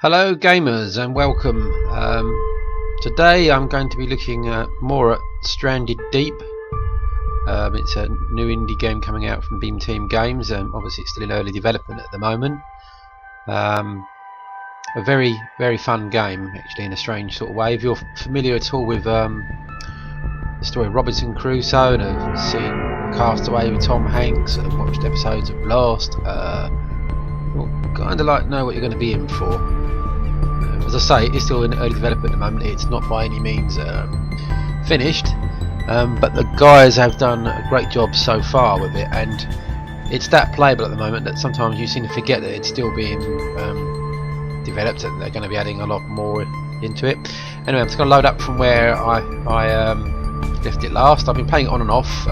Hello gamers and welcome. Today I'm going to be looking more at Stranded Deep. It's a new indie game coming out from Beam Team Games. Obviously it's still in early development at the moment. A very fun game actually, in a strange sort of way. If you're familiar at all with the story of Robinson Crusoe and have seen Castaway with Tom Hanks and watched episodes of Lost, you'll kind of like know what you're going to be in for. As I say, it's still in early development at the moment. It's not by any means finished, but the guys have done a great job so far with it, and it's that playable at the moment that sometimes you seem to forget that it's still being developed and they're going to be adding a lot more into it. Anyway, I'm just going to load up from where I left it last. I've been playing it on and off,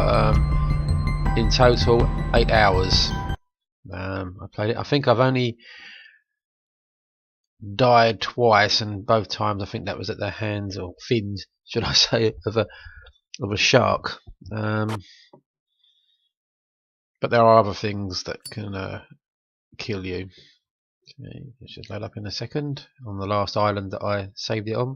in total 8 hours. I played it. I think I've only died twice, and both times I think that was at the hands, or fins should I say, of a shark. But there are other things that can kill you. Okay, let's just load up in a second on the last island that I saved it on.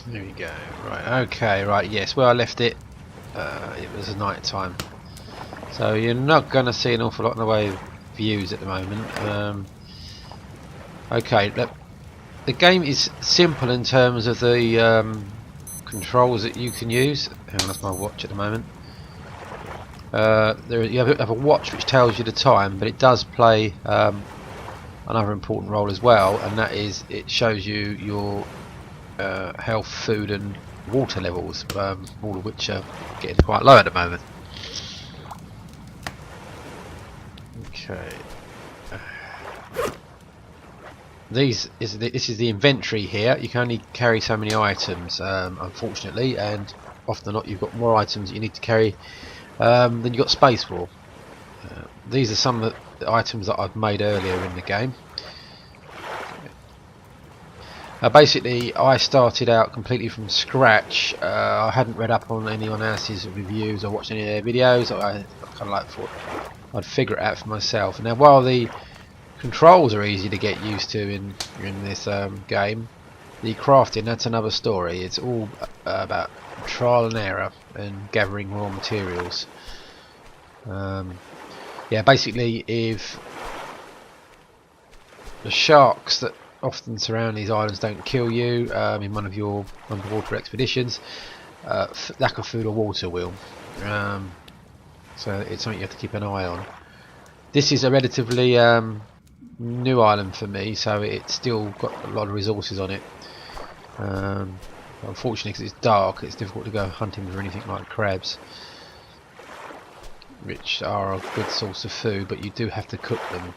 There we go. Right, okay, right, yes, where I left it, it was night time, so you're not going to see an awful lot in the way of views at the moment. Okay, the game is simple in terms of the controls that you can use. Hang on, that's my watch at the moment. You have a watch which tells you the time, but it does play another important role as well, and that is it shows you your health, food and water levels, all of which are getting quite low at the moment. Okay. This is the inventory here. You can only carry so many items, unfortunately, and often or not you've got more items that you need to carry than you've got space for. These are some of the items that I've made earlier in the game. Basically, I started out completely from scratch. I hadn't read up on anyone else's reviews or watched any of their videos. I kind of like thought I'd figure it out for myself. Now, while the controls are easy to get used to in this game, the crafting, that's another story. It's all about trial and error and gathering raw materials. Yeah, basically, if the sharks that often surround these islands don't kill you in one of your underwater expeditions, lack of food or water will. So it's something you have to keep an eye on. This is a relatively new island for me, so it's still got a lot of resources on it. Unfortunately, because it's dark, it's difficult to go hunting for anything like crabs, which are a good source of food, but you do have to cook them.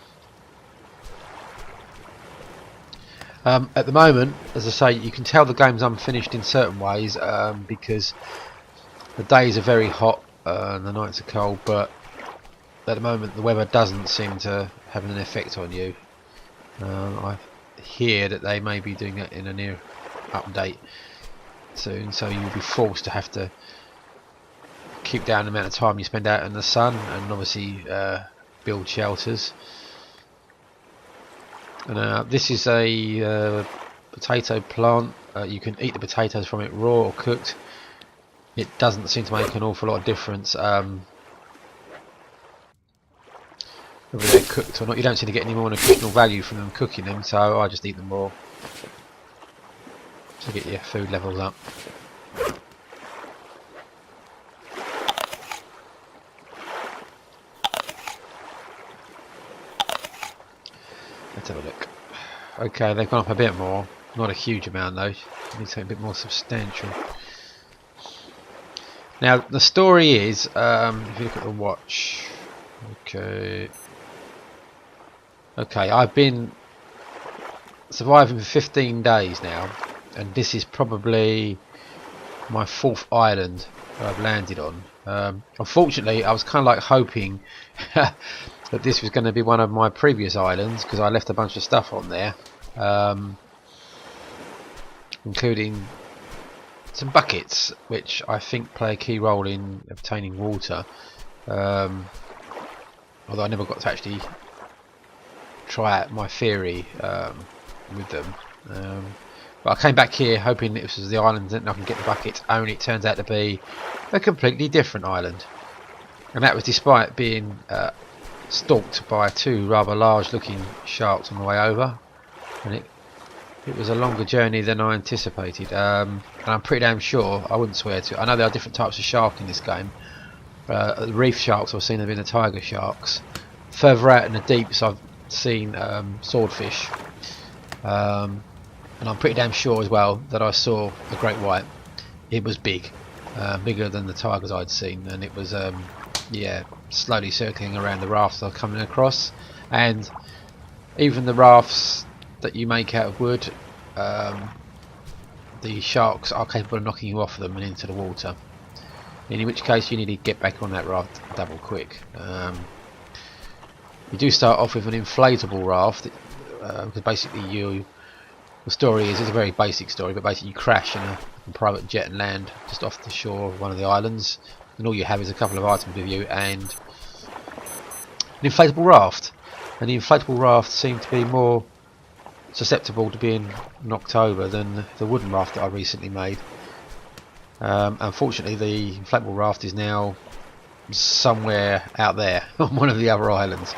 At the moment, as I say, you can tell the game's unfinished in certain ways, because the days are very hot and the nights are cold, but at the moment the weather doesn't seem to have an effect on you. I hear that they may be doing that in a near update soon, so you'll be forced to have to keep down the amount of time you spend out in the sun, and obviously build shelters. And this is a potato plant. You can eat the potatoes from it raw or cooked. It doesn't seem to make an awful lot of difference whether they're cooked or not. You don't seem to get any more nutritional value from them cooking them, so I just eat them raw to get your food levels up. Let's have a look. Okay, they've gone up a bit more. Not a huge amount though. Need something a bit more substantial. Now the story is, if you look at the watch, okay, I've been surviving for 15 days now, and this is probably my 4th island that I've landed on. Unfortunately, I was kind of like hoping that this was going to be one of my previous islands, because I left a bunch of stuff on there, including some buckets, which I think play a key role in obtaining water, although I never got to actually try out my theory with them. But I came back here hoping this was the island and I can get the bucket, only it turns out to be a completely different island. And that was despite being stalked by two rather large looking sharks on the way over. And it was a longer journey than I anticipated. And I'm pretty damn sure, I wouldn't swear to it, I know there are different types of shark in this game. The reef sharks I've seen have been the tiger sharks. Further out in the deeps I've seen swordfish. And I'm pretty damn sure as well that I saw a great white. It was big, bigger than the tigers I'd seen, and it was yeah, slowly circling around the rafts I was coming across. And even the rafts that you make out of wood, the sharks are capable of knocking you off them and into the water, in which case you need to get back on that raft double quick. You do start off with an inflatable raft, because basically the story is, it's a very basic story, but basically you crash in a private jet and land just off the shore of one of the islands, and all you have is a couple of items with you and an inflatable raft. And the inflatable raft seemed to be more susceptible to being knocked over than the wooden raft that I recently made. Unfortunately, the inflatable raft is now somewhere out there on one of the other islands.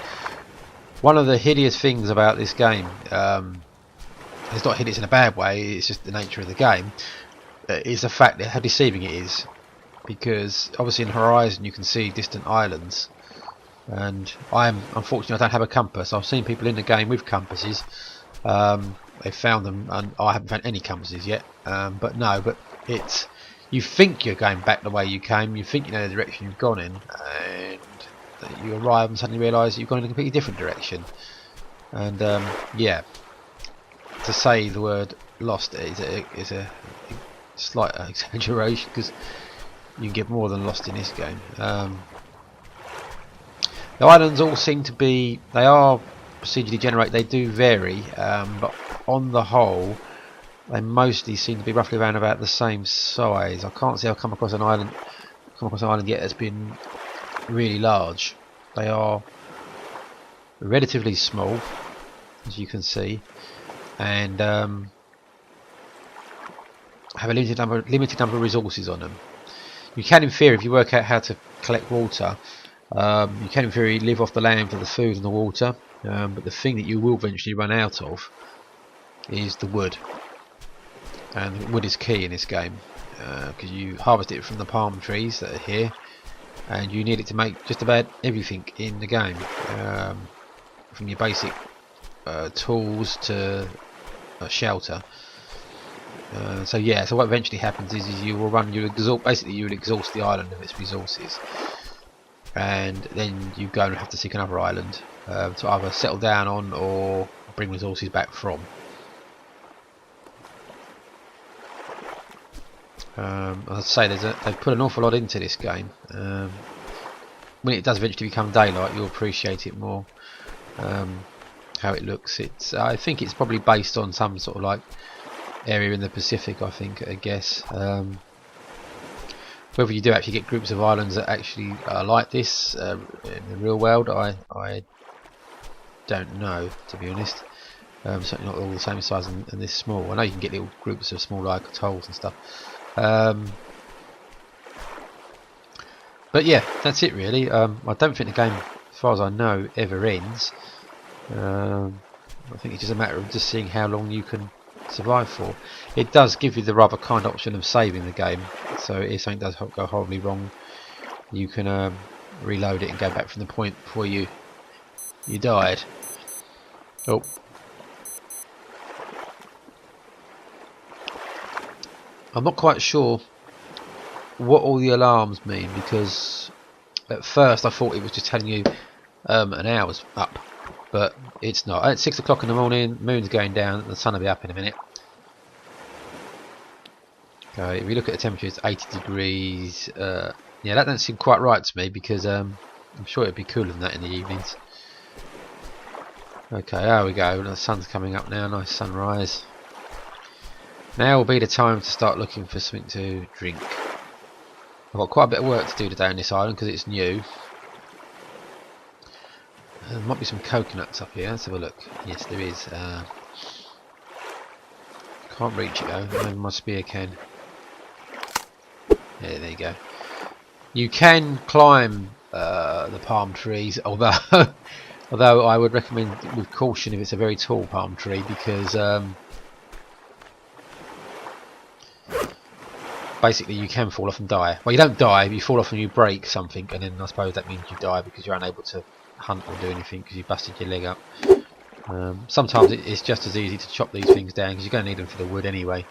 One of the hideous things about this game, it's not hideous in a bad way, it's just the nature of the game, is the fact that how deceiving it is. Because obviously in Horizon you can see distant islands, and unfortunately I don't have a compass. I've seen people in the game with compasses, they found them, and I haven't found any compasses yet. But it's, you think you're going back the way you came, you think you know the direction you've gone in, and you arrive and suddenly realise you've gone in a completely different direction. And yeah, to say the word lost is a slight exaggeration, because you can get more than lost in this game. The islands all seem to be, they are procedurally generated, they do vary, but on the whole they mostly seem to be roughly around about the same size. I can't say I've come across an island yet that's been really large. They are relatively small, as you can see, and have a limited number of resources on them. You can, in theory, if you work out how to collect water, you can in theory live off the land for the food and the water, but the thing that you will eventually run out of is the wood. And wood is key in this game, because you harvest it from the palm trees that are here, and you need it to make just about everything in the game, from your basic tools to shelter. So yeah, so what eventually happens is you will exhaust the island of its resources, and then you go and have to seek another island to either settle down on or bring resources back from. I'd say they've put an awful lot into this game. When it does eventually become daylight, you'll appreciate it more. How it looks. I think it's probably based on some sort of like area in the Pacific, I guess. Whether you do actually get groups of islands that actually are like this in the real world, I don't know, to be honest. Certainly not all the same size and this small. I know you can get little groups of small like atolls and stuff. But yeah, that's it really. I don't think the game, as far as I know, ever ends. I think it's just a matter of just seeing how long you can survive for. It does give you the rather kind option of saving the game, so if something does go horribly wrong, you can reload it and go back from the point before you died. Oh, I'm not quite sure what all the alarms mean, because at first I thought it was just telling you an hour's up, but it's not. At 6 o'clock in the morning, moon's going down, the sun will be up in a minute. Okay, if you look at the temperature, it's 80 degrees. Yeah, that doesn't seem quite right to me, because I'm sure it'd be cooler than that in the evenings. Okay, there we go. The sun's coming up now. Nice sunrise. Now will be the time to start looking for something to drink. I've got quite a bit of work to do today on this island because it's new. There might be some coconuts up here. Let's have a look. Yes, there is. Can't reach it though. Maybe my spear can. Yeah, there you go. You can climb the palm trees, although although I would recommend with caution if it's a very tall palm tree, because basically you can fall off and die. Well, you don't die, but you fall off and you break something, and then I suppose that means you die because you're unable to hunt or do anything because you busted your leg up. Sometimes it's just as easy to chop these things down because you're going to need them for the wood anyway.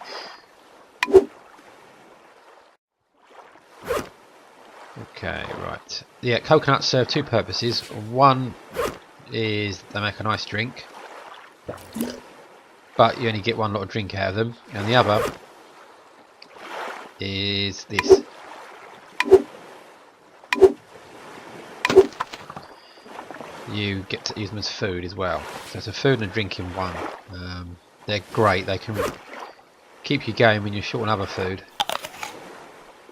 Okay, right. Yeah, coconuts serve two purposes. One is they make a nice drink, but you only get one lot of drink out of them, and the other is this. You get to use them as food as well. So it's a food and a drink in one. They're great. They can keep you going when you're short on other food,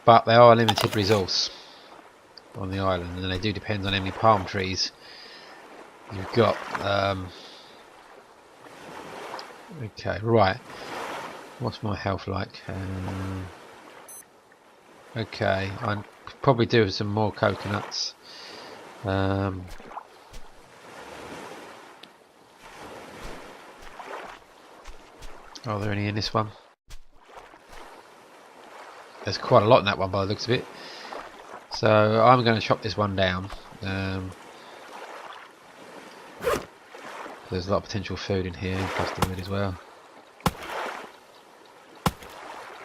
but they are a limited resource on the island, and they do depend on how many palm trees you've got. Okay, right. What's my health like? Okay, I could probably do with some more coconuts. Are there any in this one? There's quite a lot in that one by the looks of it. So I'm going to chop this one down. There's a lot of potential food in here, plus the wood as well.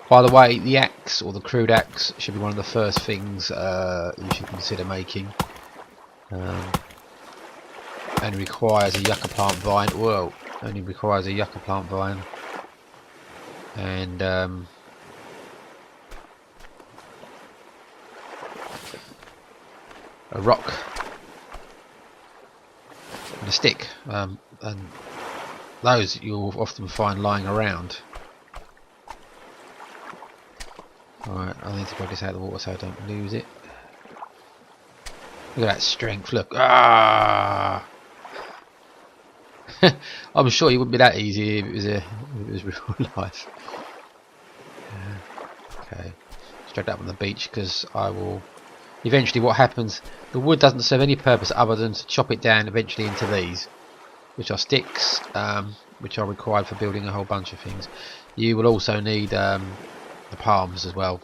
By the way, the axe, or the crude axe, should be one of the first things you should consider making. And requires a yucca plant vine. Whoa! Only requires a yucca plant vine. And a rock and a stick, and those you'll often find lying around. Alright, I need to put this out of the water so I don't lose it. Look at that strength, look. Ah! I'm sure it wouldn't be that easy if it was real life. Okay, straight up on the beach, because I will eventually, what happens, the wood doesn't serve any purpose other than to chop it down eventually into these, which are sticks, which are required for building a whole bunch of things. You will also need the palms as well.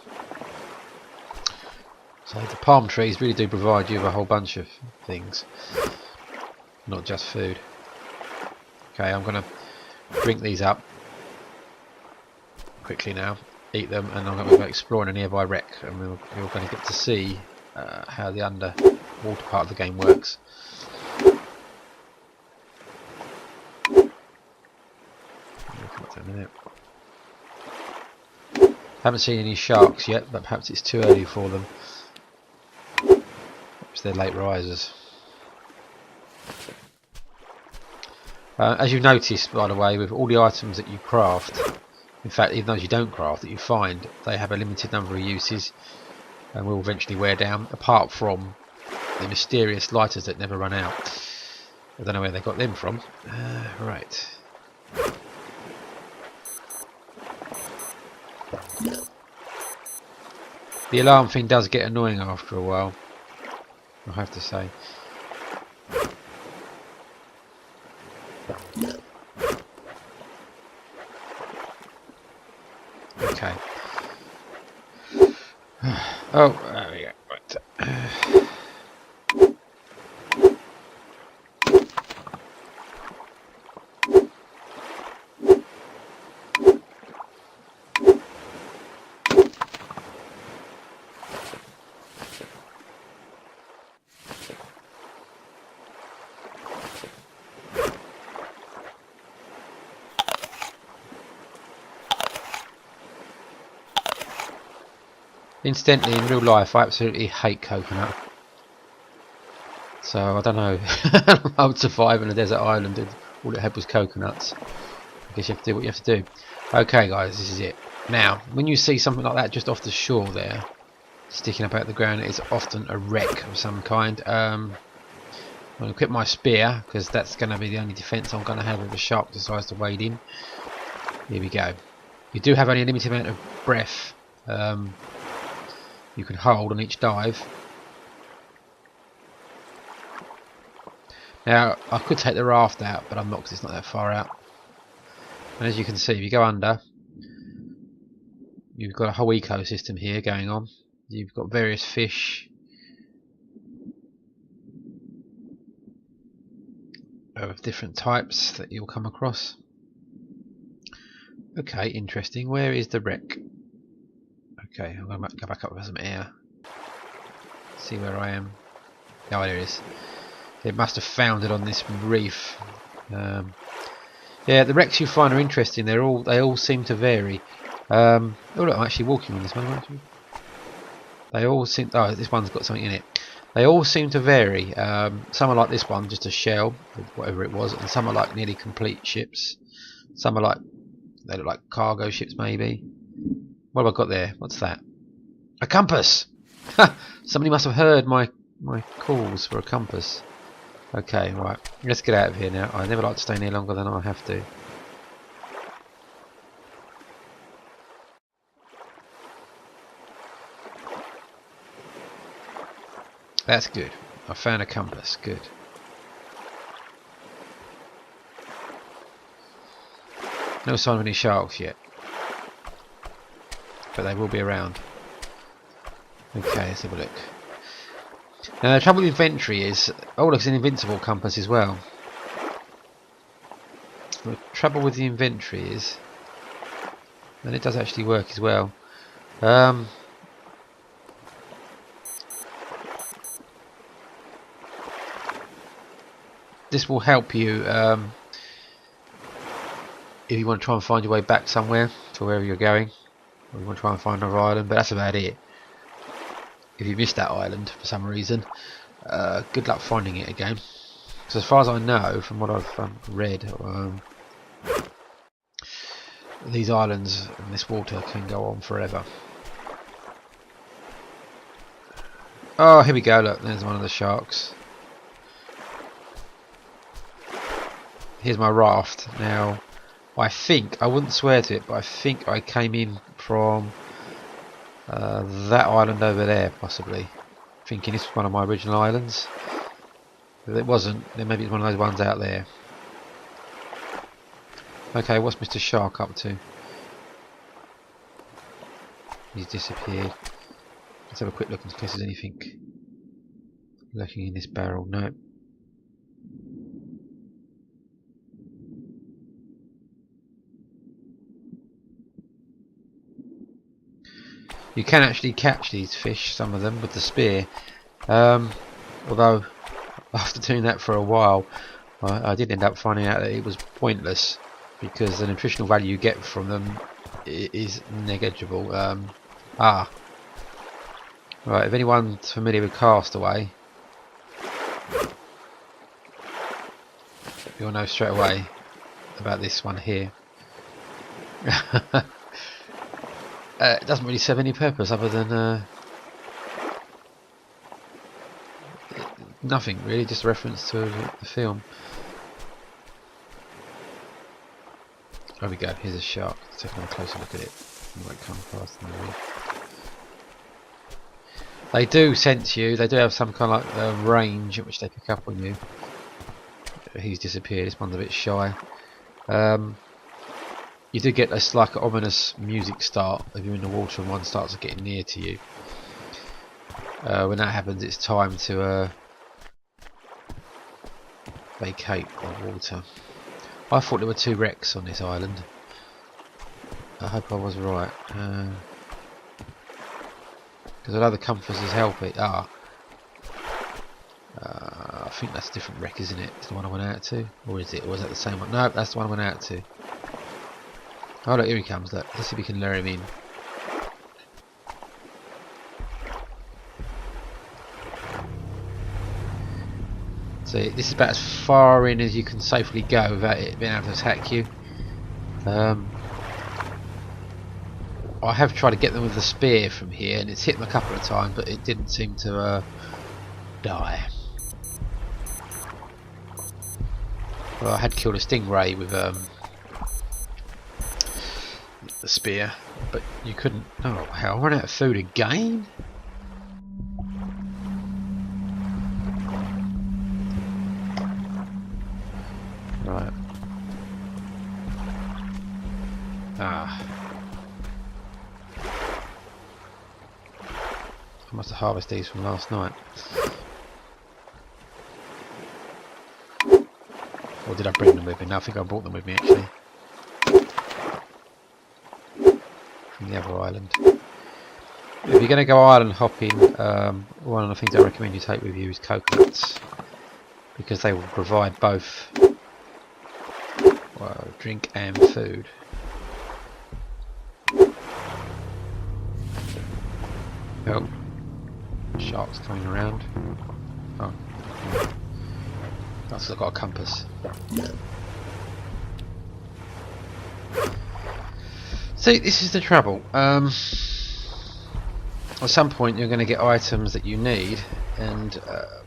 So the palm trees really do provide you with a whole bunch of things, not just food. Okay, I'm going to drink these up quickly now, eat them, and I'm going to go exploring a nearby wreck, and we're going to get to see how the underwater part of the game works. Haven't seen any sharks yet, but perhaps it's too early for them. Perhaps they're late risers. As you've noticed, by the way, with all the items that you craft, in fact even those you don't craft that you find, they have a limited number of uses and will eventually wear down, apart from the mysterious lighters that never run out. I don't know where they got them from. Right. The alarm thing does get annoying after a while, I have to say. Okay. Oh, there we go. Right. Incidentally, in real life, I absolutely hate coconut. So I don't know how I would survive on a desert island if all it had was coconuts. I guess you have to do what you have to do. Okay, guys, this is it. Now, when you see something like that just off the shore there, sticking up out of the ground, it's often a wreck of some kind. I'm going to equip my spear because that's going to be the only defence I'm going to have if the shark decides to wade in. Here we go. You do have only a limited amount of breath you can hold on each dive. Now I could take the raft out, but I'm not because it's not that far out. And as you can see, if you go under, you've got a whole ecosystem here going on. You've got various fish of different types that you'll come across. Okay, interesting. Where is the wreck? Okay, I'm going to go back up with some air. See where I am. Oh, there it is. It must have foundered on this reef. Yeah, the wrecks you find are interesting. They all seem to vary. Oh look, I'm actually walking on this one. Actually. They all seem. Oh, this one's got something in it. They all seem to vary. Some are like this one, just a shell, whatever it was, and some are like nearly complete ships. Some are like they look like cargo ships, maybe. What have I got there? What's that? A compass. Somebody must have heard my calls for a compass. Okay, right. Let's get out of here now. I never like to stay here longer than I have to. That's good. I found a compass. Good. No sign of any sharks yet. But they will be around. Okay, let's have a look. Now the trouble with inventory is... Oh look, it's an invincible compass as well. The trouble with the inventory is... And it does actually work as well. This will help you if you want to try and find your way back somewhere to wherever you're going, or you want to try and find another island, but that's about it. If you missed that island for some reason, good luck finding it again. So as far as I know, from what I've read, these islands in this water can go on forever. Oh, here we go, look, there's one of the sharks. Here's my raft. Now, I think, I wouldn't swear to it, but I think I came in from that island over there, possibly. Thinking this was one of my original islands. If it wasn't, then maybe it's one of those ones out there. Okay, what's Mr. Shark up to? He's disappeared. Let's have a quick look in case there's anything lurking in this barrel. No. You can actually catch these fish, some of them, with the spear. Although, after doing that for a while, I did end up finding out that it was pointless because the nutritional value you get from them is negligible. Right, if anyone's familiar with Castaway, you'll know straight away about this one here. It doesn't really serve any purpose other than nothing really, just a reference to the film. There we go, here's a shark. Let's take a closer look at it. You might come past them. They do sense you, they do have some kind of like range at which they pick up on you. He's disappeared, this one's a bit shy. You do get this like ominous music start if you're in the water and one starts getting near to you. When that happens, it's time to vacate the water. I thought there were 2 wrecks on this island. I hope I was right. Because although the compass is helping, I think that's a different wreck, isn't it? It's the one I went out to, or is it? Or was that the same one? No, that's the one I went out to. Oh look, here he comes, look. Let's see if we can lure him in. So this is about as far in as you can safely go without it being able to attack you. I have tried to get them with the spear from here and it's hit them a couple of times, but it didn't seem to die. Well, I had killed a stingray with the spear, but you couldn't. Oh hell! I ran out of food again. Right. Ah. I must have harvested these from last night. Or did I bring them with me? No, I think I brought them with me actually. From the other island. If you're going to go island hopping, one of the things I recommend you take with you is coconuts. Because they will provide both drink and food. Oh, sharks coming around. Oh, I've got a compass. See, this is the trouble. At some point you're going to get items that you need, and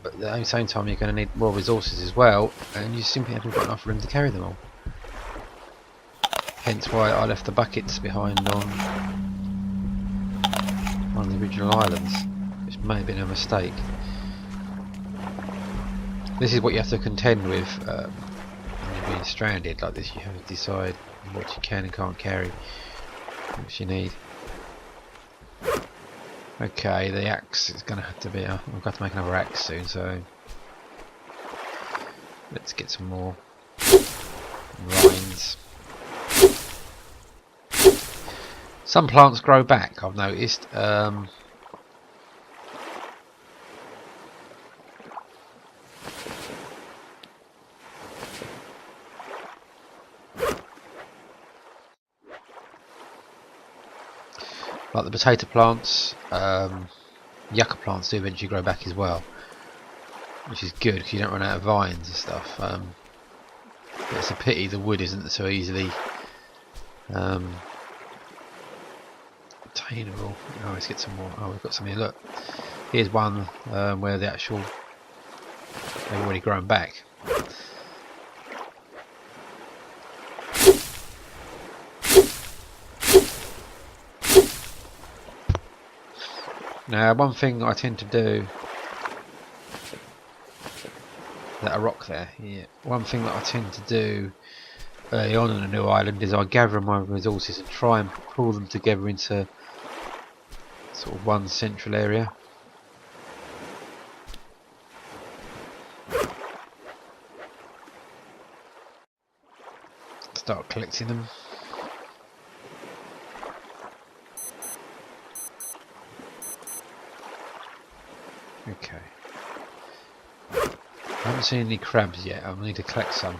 but at the same time you're going to need more resources as well, and you simply haven't got enough room to carry them all. Hence why I left the buckets behind on one of the original islands, which may have been a mistake. This is what you have to contend with when you're being stranded like this. You have to decide what you can and can't carry, which you need. Okay, the axe is going to have to be. I've got to make another axe soon, so let's get some more rinds. Some plants grow back, I've noticed. Like the potato plants, yucca plants do eventually grow back as well, which is good because you don't run out of vines and stuff. But it's a pity the wood isn't so easily attainable. Oh, let's get some more. Oh, we've got some here. Look, here's one where the actual they've already grown back. Now, one thing I tend to do. That a rock there. Yeah. One thing that I tend to do early on in a new island is I gather my resources and try and pull them together into sort of one central area. Start collecting them. Okay. I haven't seen any crabs yet. I'll need to collect some.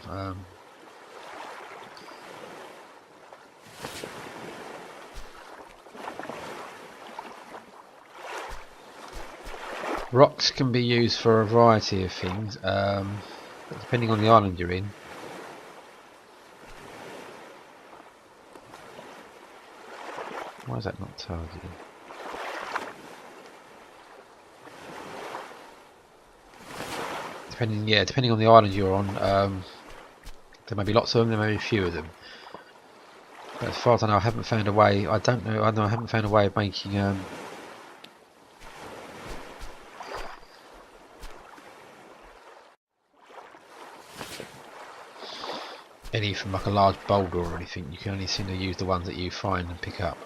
Rocks can be used for a variety of things, depending on the island you're in. Why is that not targeting? Depending on the island you're on, there may be lots of them, there may be a few of them. But as far as I know, I haven't found a way. I haven't found a way of making any from like a large boulder or anything. You can only seem to use the ones that you find and pick up.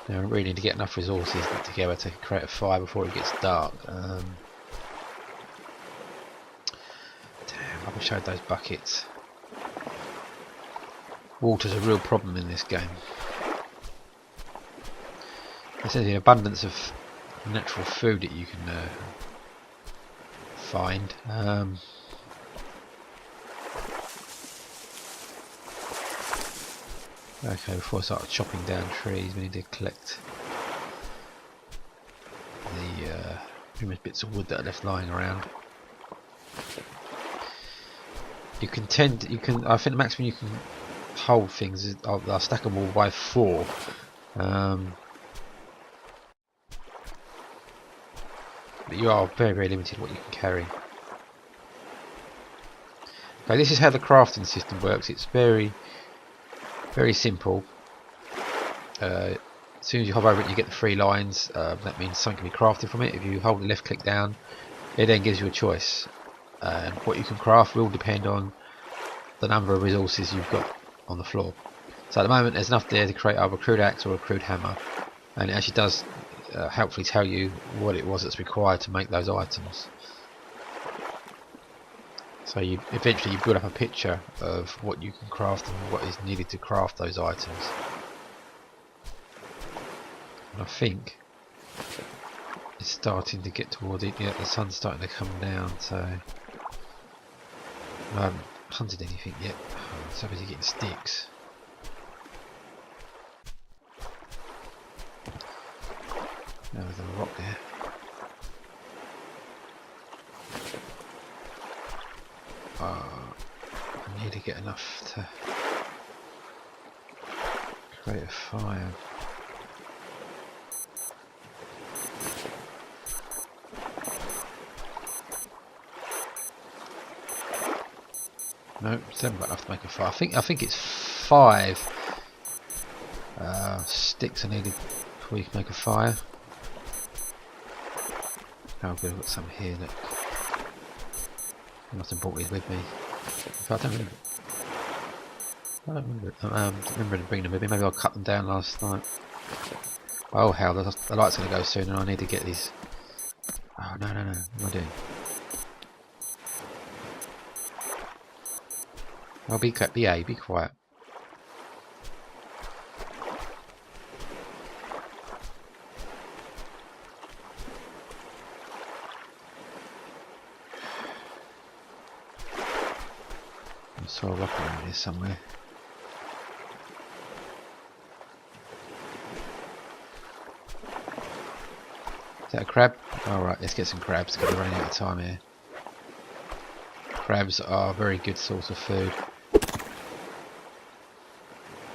Now, I really need to get enough resources together to create a fire before it gets dark. Damn, I wish I had those buckets. Water's a real problem in this game. There's an abundance of natural food that you can find. Okay, before I start chopping down trees, we need to collect the numerous bits of wood that are left lying around. I think the maximum you can hold things is I'll stack them all by 4. But you are very, very limited what you can carry. Okay, this is how the crafting system works. It's very simple. As soon as you hover over it, you get the 3 lines. That means something can be crafted from it. If you hold the left click down, it then gives you a choice. And what you can craft will depend on the number of resources you've got on the floor. So at the moment there's enough there to create either a crude axe or a crude hammer, and it actually does helpfully tell you what it was that's required to make those items. So you eventually build up a picture of what you can craft and what is needed to craft those items. And I think it's starting to get toward it. Yeah, the sun's starting to come down, so I haven't hunted anything yet. I'm so busy getting sticks. Now there's a rock there. I need to get enough to create a fire. No, still haven't got enough to make a fire. I think it's 5 sticks are needed before you can make a fire. Oh good, I've got some here that I must have brought these with me. I don't remember to bring them with me. Maybe I cut them down last night. Oh hell, the light's going to go soon and I need to get these. Oh no, what am I doing? I'll be quiet. I saw a rock around here somewhere. Is that a crab? Alright, let's get some crabs because we're running out of time here. Crabs are a very good source of food.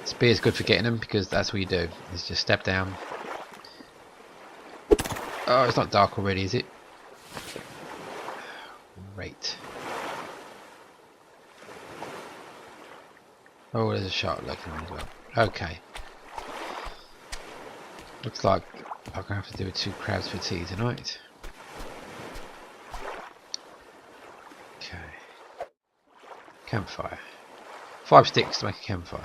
Spear is good for getting them because that's what you do. Is just step down. Oh, it's not dark already, is it? Great. Oh, there's a shark lurking around as well. Okay. Looks like I'm gonna have to do with 2 crabs for tea tonight. Okay. Campfire. 5 sticks to make a campfire.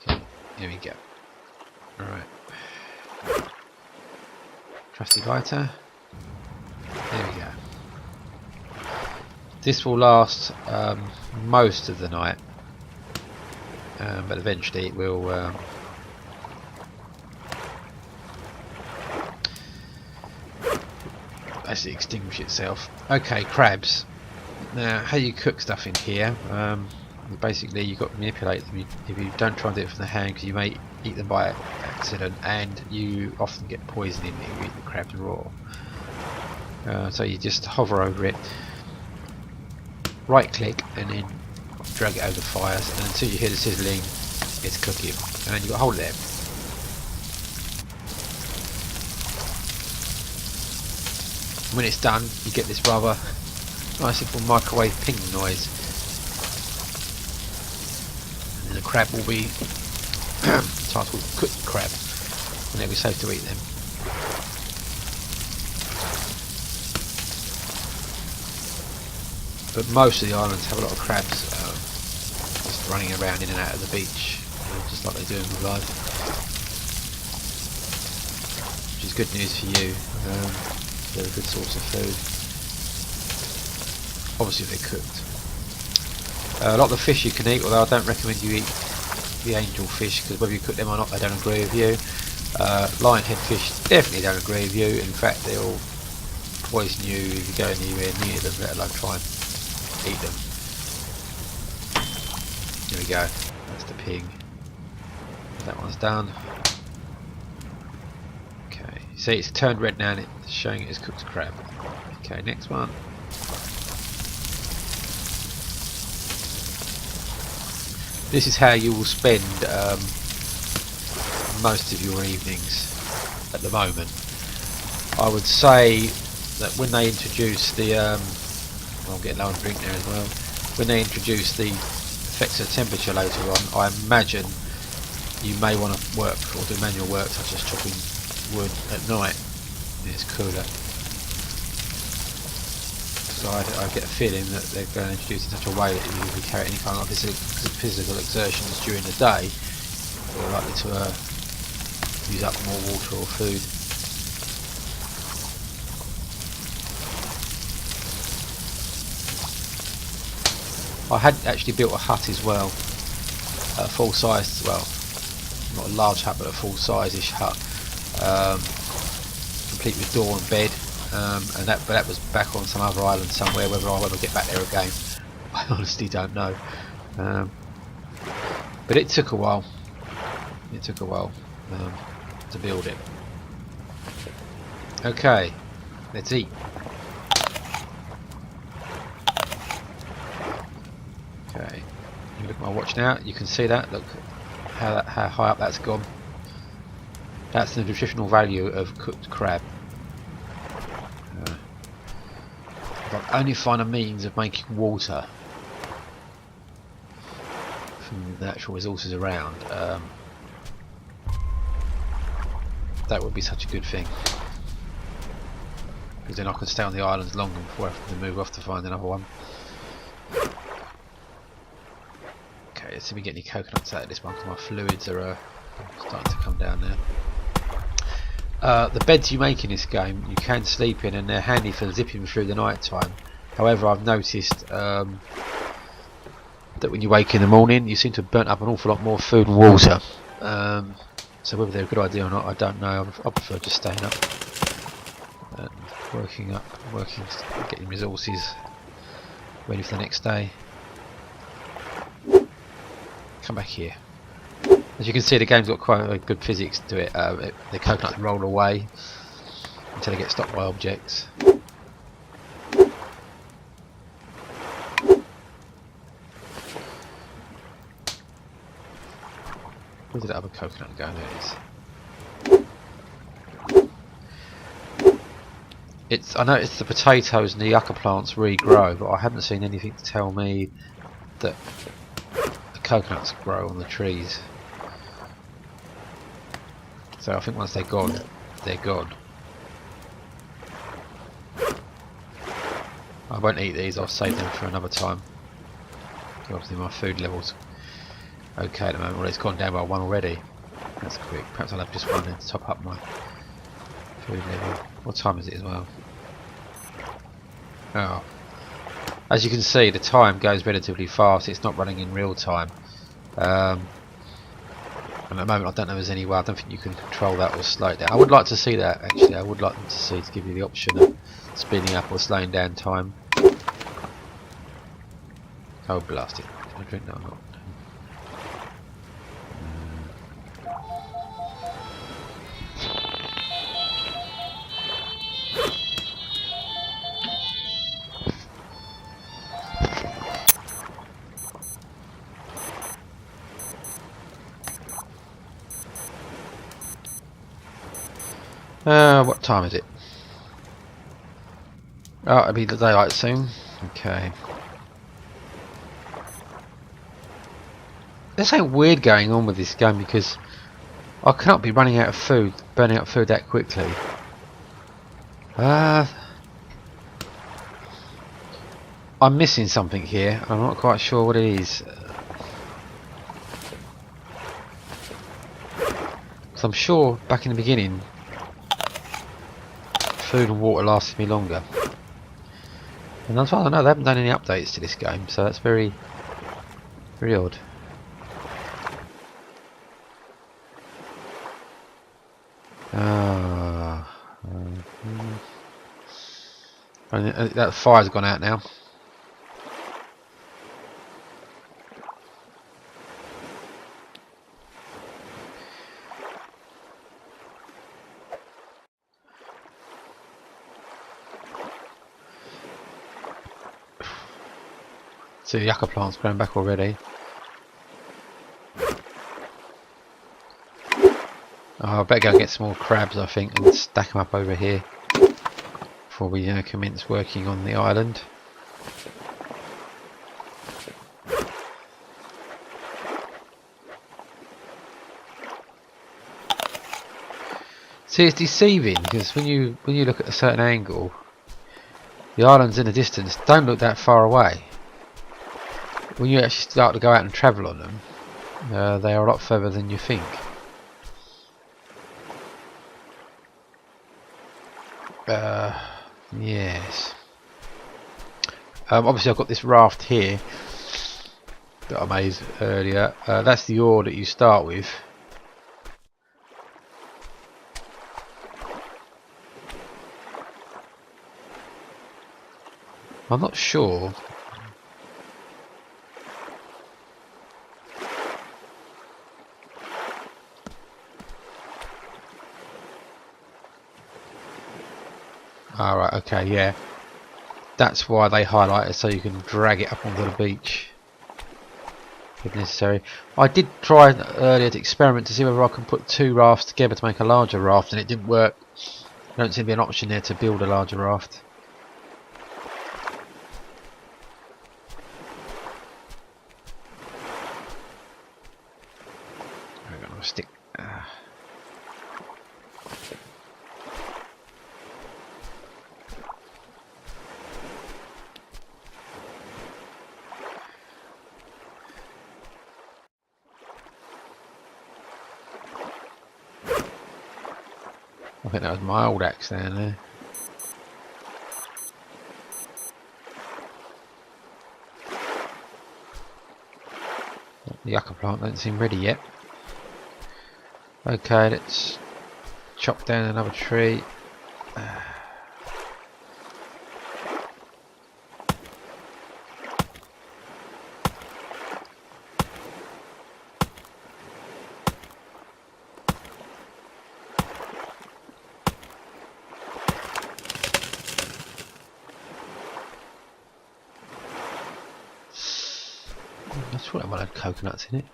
Okay, here we go. Alright. Trusty lighter. There we go. This will last most of the night. But eventually it will actually extinguish itself. Okay, crabs. Now, how you cook stuff in here? Basically, you've got to manipulate them. If you don't try and do it from the hand, because you may eat them by accident, and you often get poison in it if you eat the crabs raw. So you just hover over it, right click, and then drag it over the fire, and until you hear the sizzling, it's cooking, and then you've got to hold it there. When it's done, you get this rather nice little microwave ping noise, and then the crab will be titled cooked crab, and it'll be safe to eat them. But most of the islands have a lot of crabs just running around in and out of the beach, just like they do in real life, which is good news for you. They're a good source of food, obviously if they're cooked. A lot of the fish you can eat, although I don't recommend you eat the angel fish, because whether you cook them or not they don't agree with you. Lionhead fish definitely don't agree with you. In fact, they'll poison you if you go anywhere near them, let alone try and eat them. Here we go, that's the pig. That one's done. Okay, see, it's turned red now and it's showing it as cooked crab. Okay, next one. This is how you will spend most of your evenings at the moment. I would say that when they introduce the I'm getting low on drink there as well. when they introduce the effects of temperature later on, I imagine you may want to work or do manual work such as chopping wood at night when it's cooler. So I get a feeling that they're going to introduce it in such a way that if you carry any kind of physical exertions during the day, you're likely to use up more water or food. I had actually built a hut as well, a full size, well, not a large hut but a full size-ish hut, complete with door and bed, and that was back on some other island somewhere. Whether I'll ever get back there again, I honestly don't know. But it took a while. It took a while to build it. Okay, let's eat. Okay, you look at my watch now. You can see that. Look how high up that's gone. That's the nutritional value of cooked crab. If I only find a means of making water from the natural resources around, that would be such a good thing. Because then I can stay on the islands longer before I have to move off to find another one. Okay, let's see if we get any coconuts out of this one, because my fluids are starting to come down now. The beds you make in this game you can sleep in, and they're handy for zipping through the night time. However, I've noticed that when you wake in the morning you seem to have burnt up an awful lot more food and water. So whether they're a good idea or not, I don't know. I prefer just staying up and working, getting resources ready for the next day. Come back here. As you can see, the game's got quite a good physics to it. The coconuts roll away until they get stopped by objects. Where did that other coconut go? There it is. I noticed the potatoes and the yucca plants regrow, but I haven't seen anything to tell me that the coconuts grow on the trees. So I think once they're gone, they're gone. I won't eat these, I'll save them for another time. Obviously my food levels okay at the moment. Well, it's gone down by one already. That's quick. Perhaps I'll have just one to top up my food level. What time is it as well? Oh. As you can see, the time goes relatively fast. It's not running in real time. And at the moment I don't know if there's any way. I don't think you can control that or slow it down. I would like to see that actually. I would like them to give you the option of speeding up or slowing down time. Oh, blast it. Can I drink that or not? What time is it? Oh, it'll be the daylight soon. Okay. There's something weird going on with this game because I cannot be running out of food, burning out food that quickly. I'm missing something here. I'm not quite sure what it is. So I'm sure back in the beginning food and water lasted me longer. And as far as I know, they haven't done any updates to this game, so that's very, very odd. That fire's gone out now. See the yucca plant's growing back already. Oh, I better go and get some more crabs, I think, and stack them up over here before we commence working on the island. See, it's deceiving because when you look at a certain angle, the islands in the distance don't look that far away. When you actually start to go out and travel on them, they are a lot further than you think. Yes. Obviously I've got this raft here that I made earlier. That's the ore that you start with. I'm not sure. Alright, okay, yeah. That's why they highlight it, so you can drag it up onto the beach if necessary. I did try earlier to experiment to see whether I can put two rafts together to make a larger raft, and it didn't work. There don't seem to be an option there to build a larger raft. I'm gonna stick. I think that was my old axe down there. The yucca plant don't seem ready yet. Okay, let's chop down another tree. I thought that one had coconuts in it.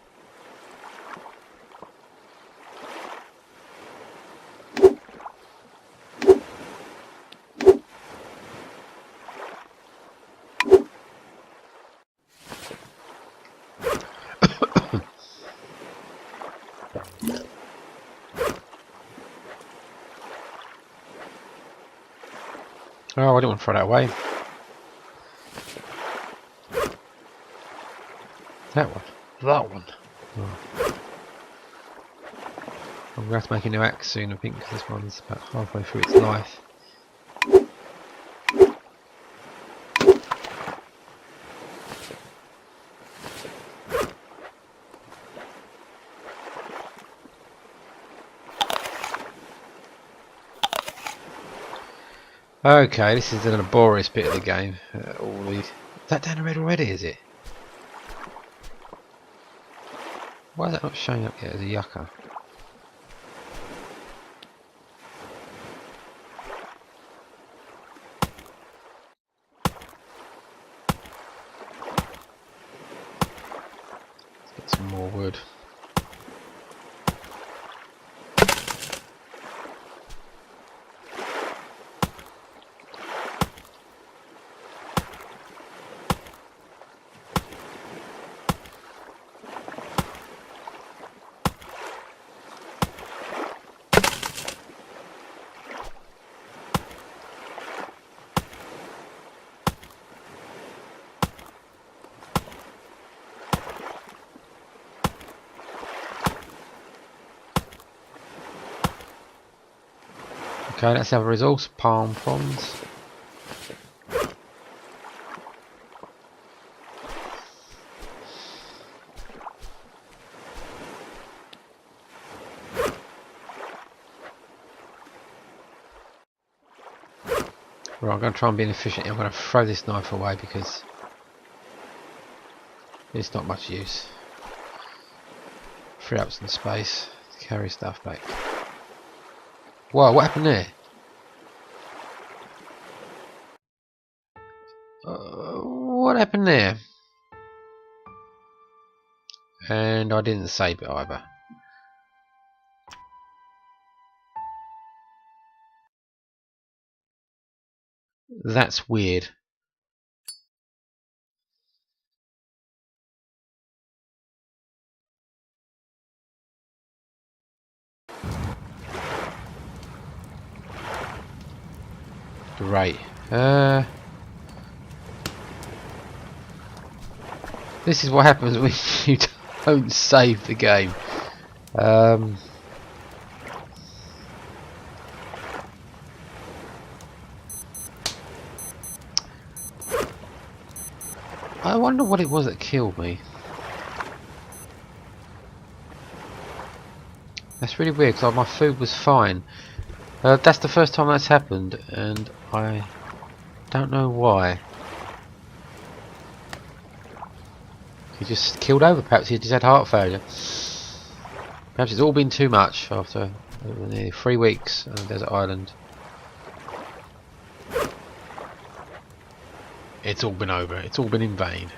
Oh, I don't want to throw that away. That one. That one. Oh. I'm going to have to make a new axe soon, I think, because this one's about halfway through its life. Okay, this is the laborious bit of the game. All these. Is that down the red already, is it? Why is that not showing up yet as a yucca? Let's get some more wood. Okay, let's have a resource. Palm fronds. Right, I'm going to try and be efficient. I'm going to throw this knife away because it's not much use. Free up some space to carry stuff back. Whoa, what happened there? What happened there? And I didn't save it either. That's weird. Great. This is what happens when you don't save the game. I wonder what it was that killed me. That's really weird because my food was fine. That's the first time that's happened, and I don't know why. He just killed over. Perhaps he just had heart failure. Perhaps it's all been too much after nearly 3 weeks on a desert island. It's all been over. It's all been in vain.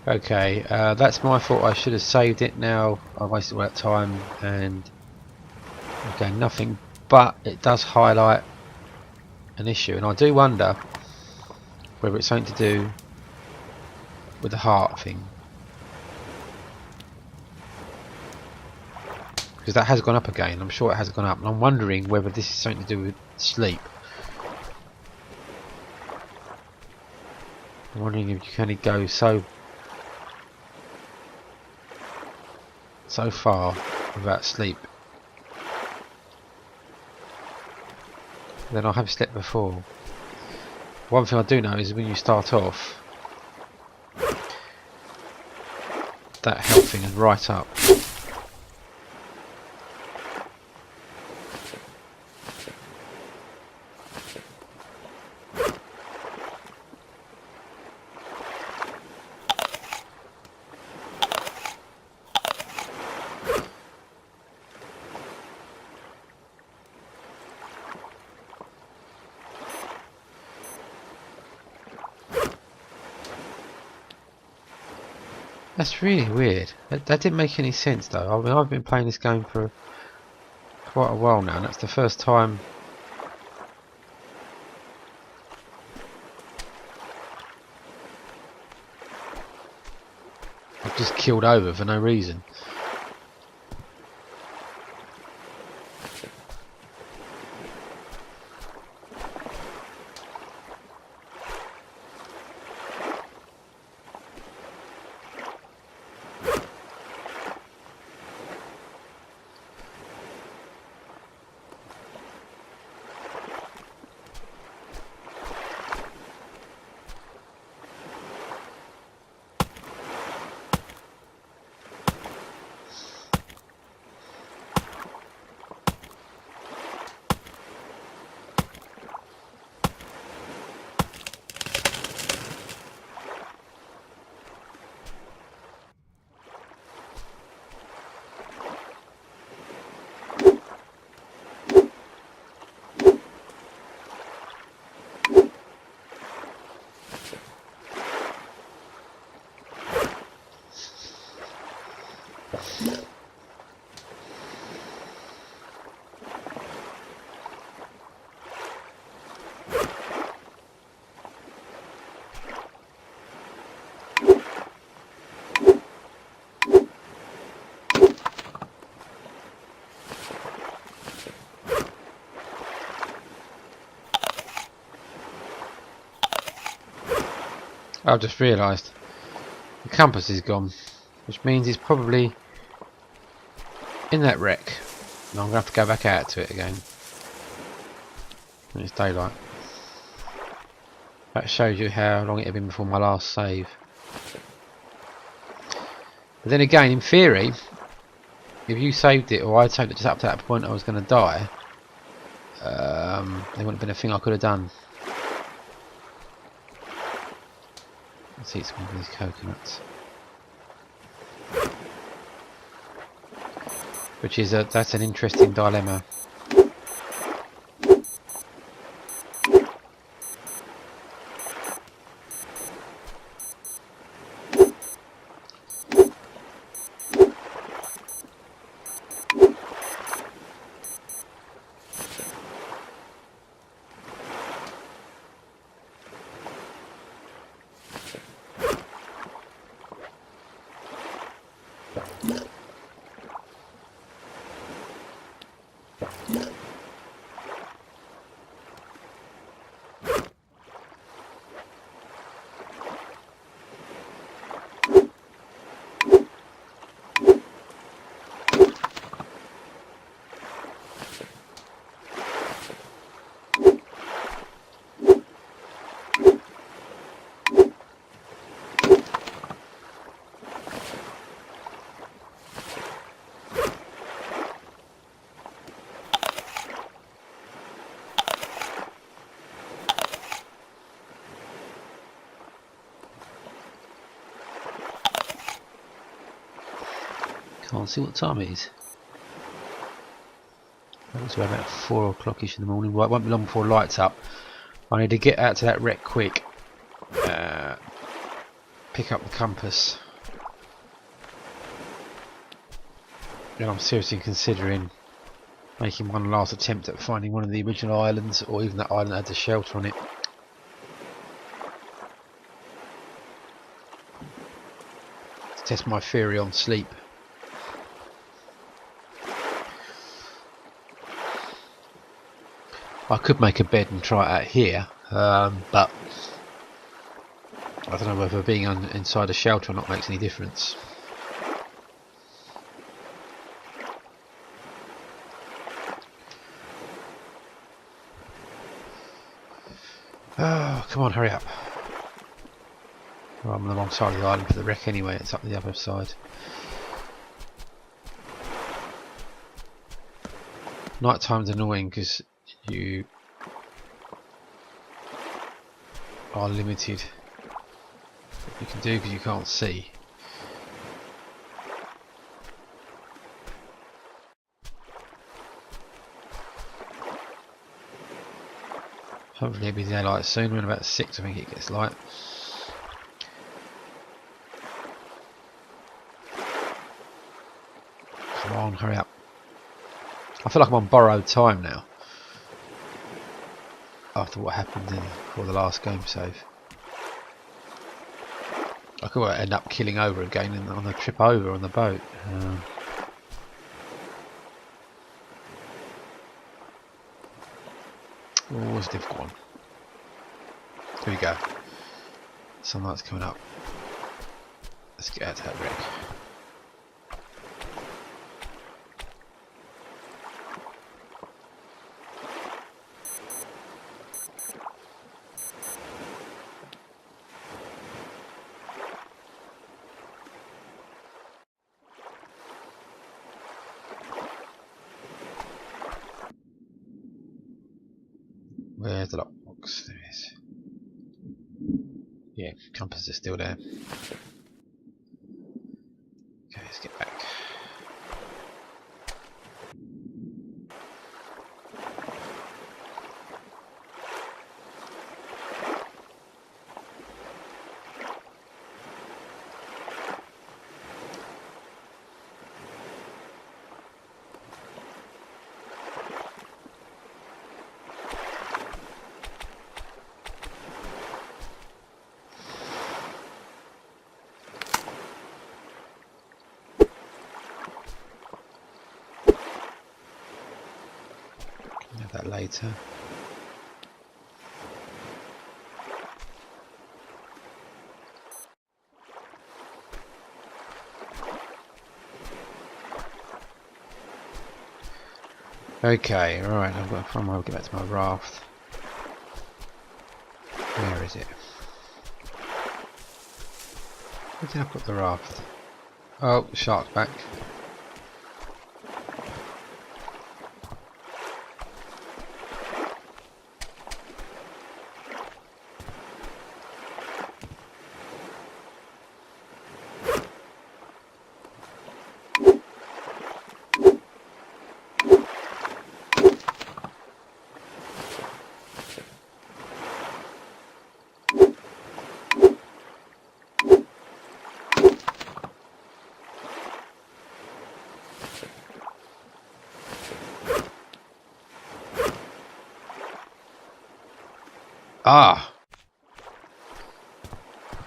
Okay, that's my fault. I should have saved it now. I wasted all that time, and okay, nothing but it does highlight an issue, and I do wonder whether it's something to do with the heart thing, because that has gone up again. I'm sure it has gone up, and I'm wondering whether this is something to do with sleep. I'm wondering if you can only go so far without sleep. Then I have slept before. One thing I do know is when you start off, that health thing is right up. That's really weird. That didn't make any sense though. I mean, I've been playing this game for quite a while now, and that's the first time I've just killed over for no reason. I've just realised the compass is gone, which means it's probably in that wreck. And I'm going to have to go back out to it again when it's daylight. That shows you how long it had been before my last save. But then again, in theory, if you saved it, or I'd saved it just up to that point I was going to die, there wouldn't have been a thing I could have done. Let's eat some of these coconuts. Which is that's an interesting dilemma. Can't see what time it is. It's around about 4 o'clockish in the morning. Well, it won't be long before lights up. I need to get out to that wreck quick. Pick up the compass. And I'm seriously considering making one last attempt at finding one of the original islands, or even that island that had a shelter on it. To test my theory on sleep. I could make a bed and try it out here, but I don't know whether being inside a shelter or not makes any difference. Oh, come on, hurry up. Well, I'm on the wrong side of the island for the wreck anyway, it's up the other side. Night time's annoying because you are limited what you can do because you can't see. Hopefully it'll be daylight soon. We're in about 6 I think it gets light. Come on, hurry up. I feel like I'm on borrowed time now. After what happened for the last game save. I could end up killing over again on the trip over on the boat. Always a difficult one. Here we go. Sunlight's coming up. Let's get out to that wreck. Where's the lockbox? There it is. Yeah, compass is still there. Okay, let's get back. That later. Okay, right, I've got to find my way to get back to my raft. Where is it? Where did I put the raft? Oh, shark's back. Ah!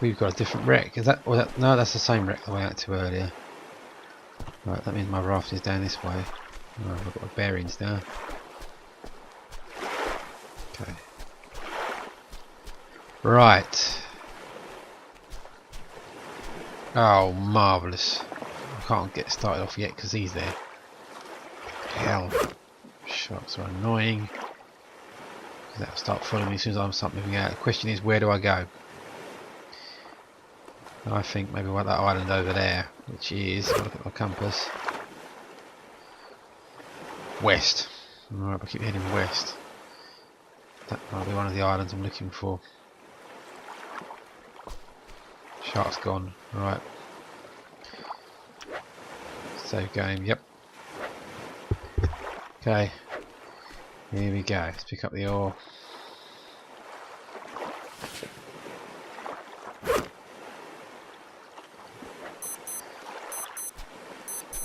We've got a different wreck. Is that, or that? No, that's the same wreck that we went out to earlier. Right, that means my raft is down this way. Oh, I've got my bearings now. Okay. Right. Oh, marvellous. I can't get started off yet because he's there. Hell. Sharks are annoying. That'll start following me as soon as I start moving out. The question is, where do I go? I think maybe we're at that island over there, which is, if I look at my compass, west. Alright, I keep heading west. That might be one of the islands I'm looking for. Shark's gone. Right. Save game, yep. Okay, here we go. Let's pick up the ore.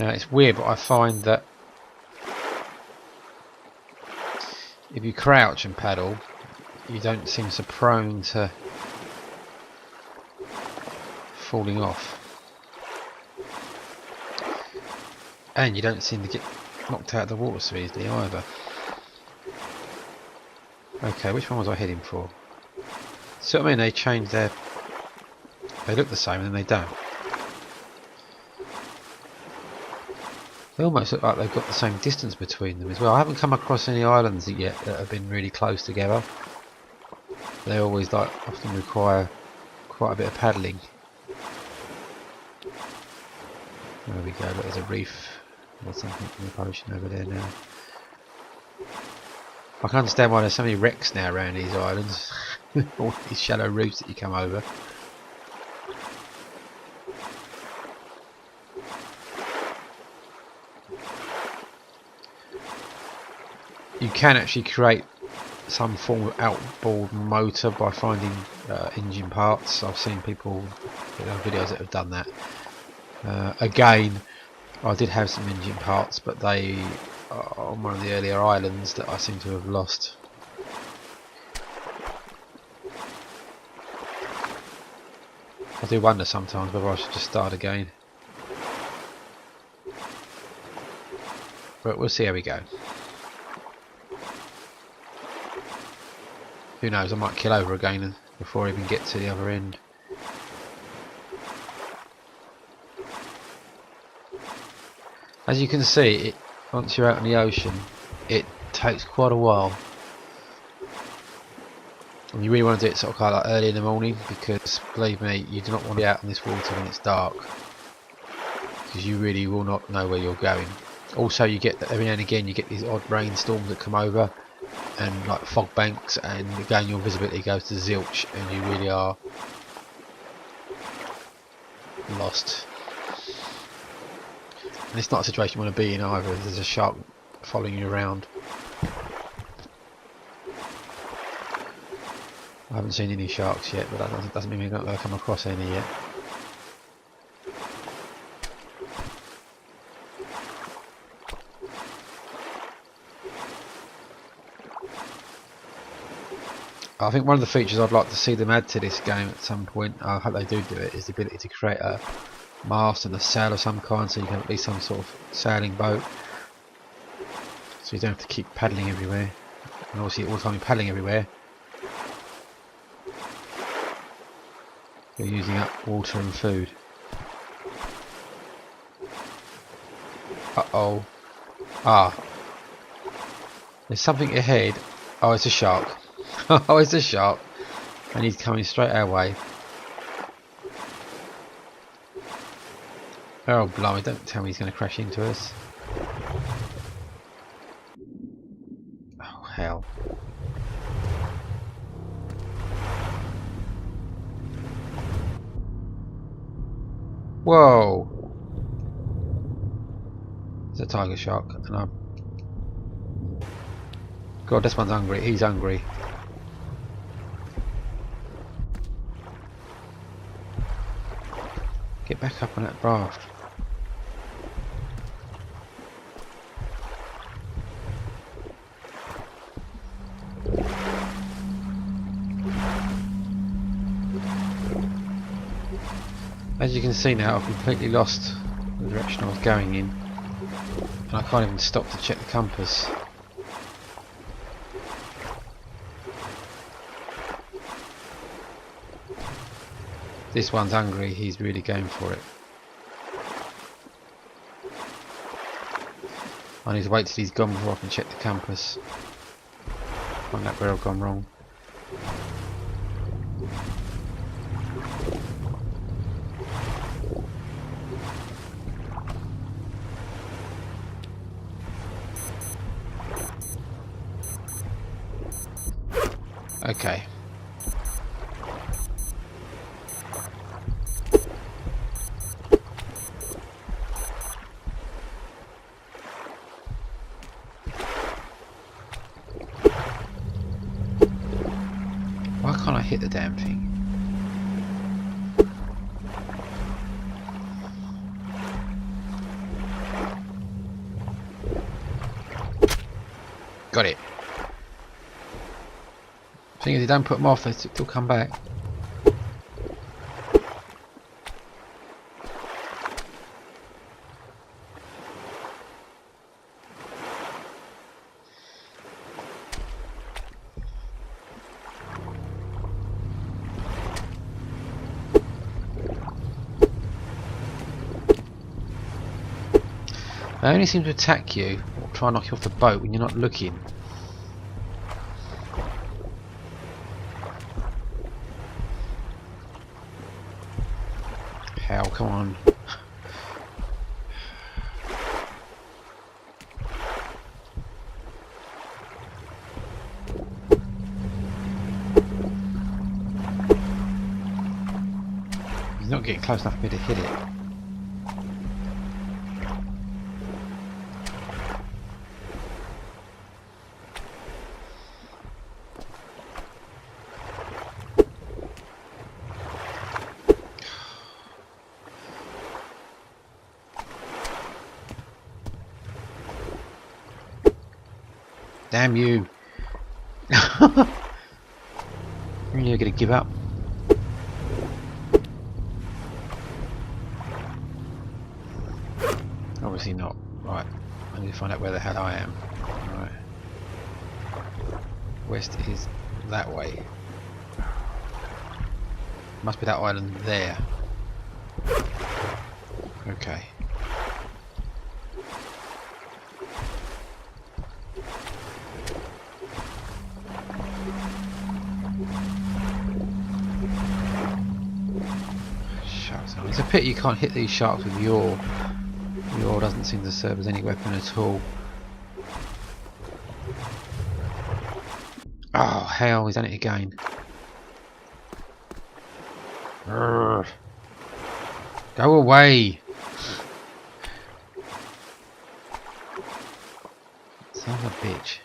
Now it's weird, but I find that if you crouch and paddle, you don't seem so prone to falling off. And you don't seem to get knocked out of the water so easily either. Okay, which one was I heading for? So I mean, they changed their... They look the same and then they don't. They almost look like they've got the same distance between them as well. I haven't come across any islands yet that have been really close together. They always often require quite a bit of paddling. There we go, look, there's a reef or something in the ocean over there now. I can understand why there's so many wrecks now around these islands. All these shallow reefs that you come over. You can actually create some form of outboard motor by finding engine parts. I've seen people, videos that have done that. Again, I did have some engine parts, but they are on one of the earlier islands that I seem to have lost. I do wonder sometimes whether I should just start again. But we'll see how we go. Who knows, I might kill over again before I even get to the other end. As you can see, once you're out in the ocean, it takes quite a while. And you really want to do it sort of kind of like early in the morning, because believe me, you do not want to be out on this water when it's dark, because you really will not know where you're going. Also, you get every now and again you get these odd rainstorms that come over, and like fog banks, and again your visibility goes to zilch, and you really are lost. And it's not a situation you want to be in either. There's a shark following you around. I haven't seen any sharks yet, but that doesn't mean we're not going to come across any yet. I think one of the features I'd like to see them add to this game at some point, I hope they do it, is the ability to create a mast and a sail of some kind, so you can have at least some sort of sailing boat, so you don't have to keep paddling everywhere. And obviously all the time you're paddling everywhere, you're using up water and food. Uh-oh. Ah. There's something ahead. Oh, it's a shark. Oh, it's a shark. And he's coming straight our way. Oh, blimey, don't tell me he's going to crash into us. Oh, hell. Whoa! It's a tiger shark, and I'm... God, this one's hungry. He's hungry. Get back up on that raft. As you can see now, I've completely lost the direction I was going in, and I can't even stop to check the compass. This one's hungry, he's really going for it. I need to wait till he's gone before I can check the compass. Find out where I've gone wrong. Okay. hit the damn thing. Got it. Thing is, you don't put them off, they still come back. They only seem to attack you or try and knock you off the boat when you're not looking. Hell, come on. He's not getting close enough for me to hit it. Damn you! You're gonna give up. Obviously not. Right, I need to find out where the hell I am. Right. West is that way. Must be that island there. Okay. It's a pity you can't hit these sharks with your. Your doesn't seem to serve as any weapon at all. Oh hell, he's done it again. Urgh. Go away! Son of a bitch.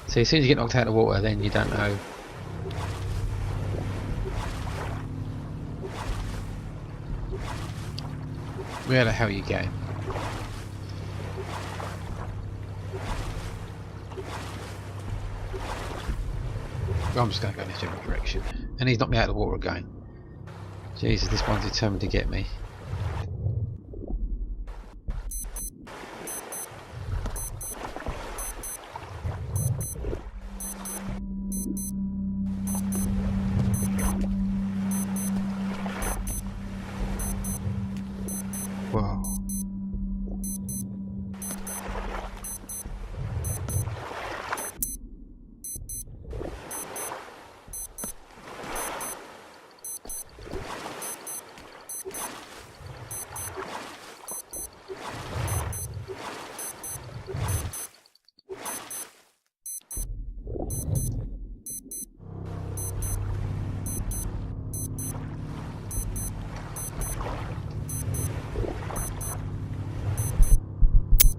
See, as soon as you get knocked out of the water, then you don't know. Where the hell are you going? Well, I'm just going to go in this general direction. And he's knocked me out of the water again. Jesus, this one's determined to get me. Whoa.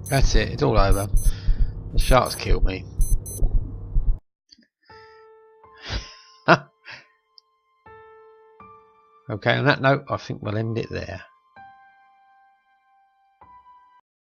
That's it, it's all over. The sharks killed me. Okay, on that note, I think we'll end it there.